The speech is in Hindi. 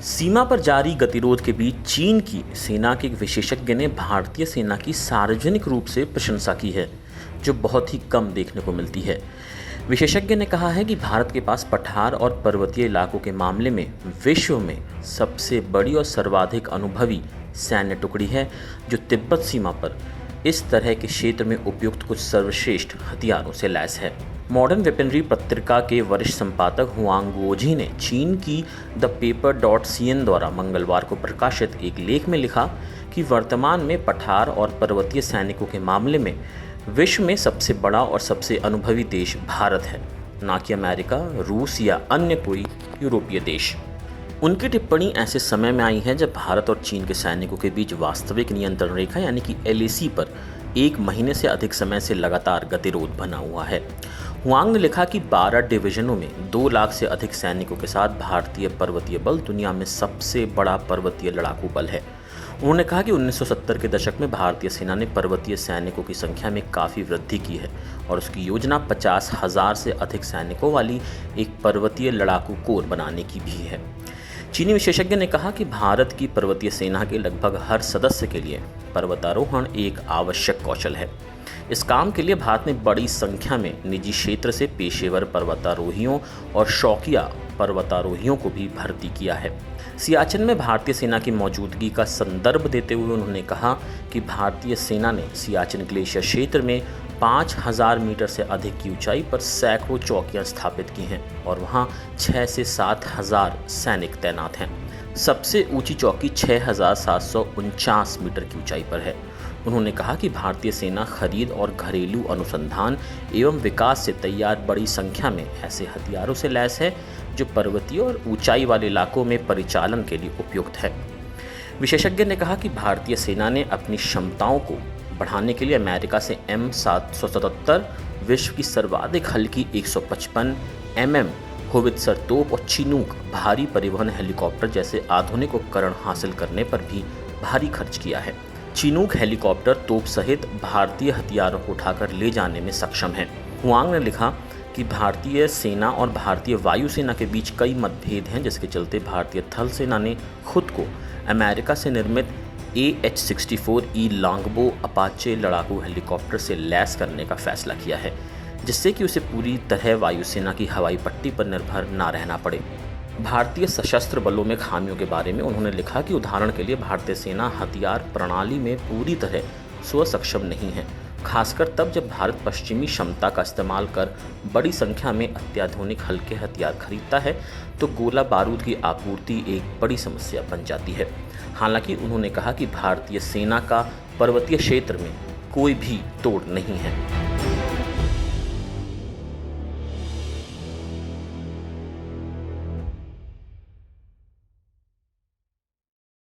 सीमा पर जारी गतिरोध के बीच चीन की सेना के एक विशेषज्ञ ने भारतीय सेना की सार्वजनिक रूप से प्रशंसा की है, जो बहुत ही कम देखने को मिलती है। विशेषज्ञ ने कहा है कि भारत के पास पठार और पर्वतीय इलाकों के मामले में विश्व में सबसे बड़ी और सर्वाधिक अनुभवी सैन्य टुकड़ी है, जो तिब्बत सीमा पर इस तरह के क्षेत्र में उपयुक्त कुछ सर्वश्रेष्ठ हथियारों से लैस है। मॉडर्न वेपनरी पत्रिका के वरिष्ठ संपादक हुआंग गुओजी ने चीन की द पेपर.cn द्वारा मंगलवार को प्रकाशित एक लेख में लिखा कि वर्तमान में पठार और पर्वतीय सैनिकों के मामले में विश्व में सबसे बड़ा और सबसे अनुभवी देश भारत है, न कि अमेरिका, रूस या अन्य कोई यूरोपीय देश। उनकी टिप्पणी ऐसे समय में आई है जब भारत और चीन के सैनिकों के बीच वास्तविक नियंत्रण रेखा यानी कि LAC पर 1 महीने से अधिक समय से लगातार गतिरोध बना हुआ है। हुआंग ने लिखा कि 12 डिवीजनों में 2 लाख से अधिक सैनिकों के साथ भारतीय पर्वतीय बल दुनिया में सबसे बड़ा पर्वतीय लड़ाकू बल है। उन्होंने कहा कि 1970 के दशक में भारतीय सेना ने पर्वतीय सैनिकों की संख्या में काफ़ी वृद्धि की है और उसकी योजना 50,000 से अधिक सैनिकों वाली एक पर्वतीय लड़ाकू कोर बनाने की भी है। चीनी विशेषज्ञ ने कहा कि भारत की पर्वतीय सेना के लगभग हर सदस्य के लिए पर्वतारोहण एक आवश्यक कौशल है। इस काम के लिए भारत ने बड़ी संख्या में निजी क्षेत्र से पेशेवर पर्वतारोहियों और शौकिया पर्वतारोहियों को भी भर्ती किया है। सियाचिन में भारतीय सेना की मौजूदगी का संदर्भ देते हुए उन्होंने कहा कि भारतीय सेना ने सियाचिन ग्लेशियर क्षेत्र में 5,000 मीटर से अधिक की ऊंचाई पर सैकड़ों चौकियां स्थापित की हैं और वहां 6 से 7,000 सैनिक तैनात हैं। सबसे ऊंची चौकी 6,749 मीटर की ऊंचाई पर है। उन्होंने कहा कि भारतीय सेना खरीद और घरेलू अनुसंधान एवं विकास से तैयार बड़ी संख्या में ऐसे हथियारों से लैस है जो पर्वतीय और ऊंचाई वाले इलाकों में परिचालन के लिए उपयुक्त है। विशेषज्ञ ने कहा कि भारतीय सेना ने अपनी क्षमताओं को बढ़ाने के लिए अमेरिका से M777 विश्व की सर्वाधिक हल्की 155 mm होवित्जर तोप और चिनूक भारी परिवहन हेलीकॉप्टर जैसे आधुनिक उपकरण हासिल करने पर भी भारी खर्च किया है। चिनूक हेलीकॉप्टर तोप सहित भारतीय हथियारों को उठाकर ले जाने में सक्षम है। हुआंग ने लिखा कि भारतीय सेना और भारतीय वायुसेना के बीच कई मतभेद हैं, जिसके चलते भारतीय थल सेना ने खुद को अमेरिका से निर्मित AH-64E लॉन्गबो अपाचे लड़ाकू हेलीकॉप्टर से लैस करने का फैसला किया है, जिससे कि उसे पूरी तरह वायुसेना की हवाई पट्टी पर निर्भर न रहना पड़े। भारतीय सशस्त्र बलों में खामियों के बारे में उन्होंने लिखा कि उदाहरण के लिए भारतीय सेना हथियार प्रणाली में पूरी तरह स्वसक्षम नहीं है, खासकर तब जब भारत पश्चिमी क्षमता का इस्तेमाल कर बड़ी संख्या में अत्याधुनिक हल्के हथियार खरीदता है तो गोला बारूद की आपूर्ति एक बड़ी समस्या बन जाती है। हालांकि उन्होंने कहा कि भारतीय सेना का पर्वतीय क्षेत्र में कोई भी तोड़ नहीं है।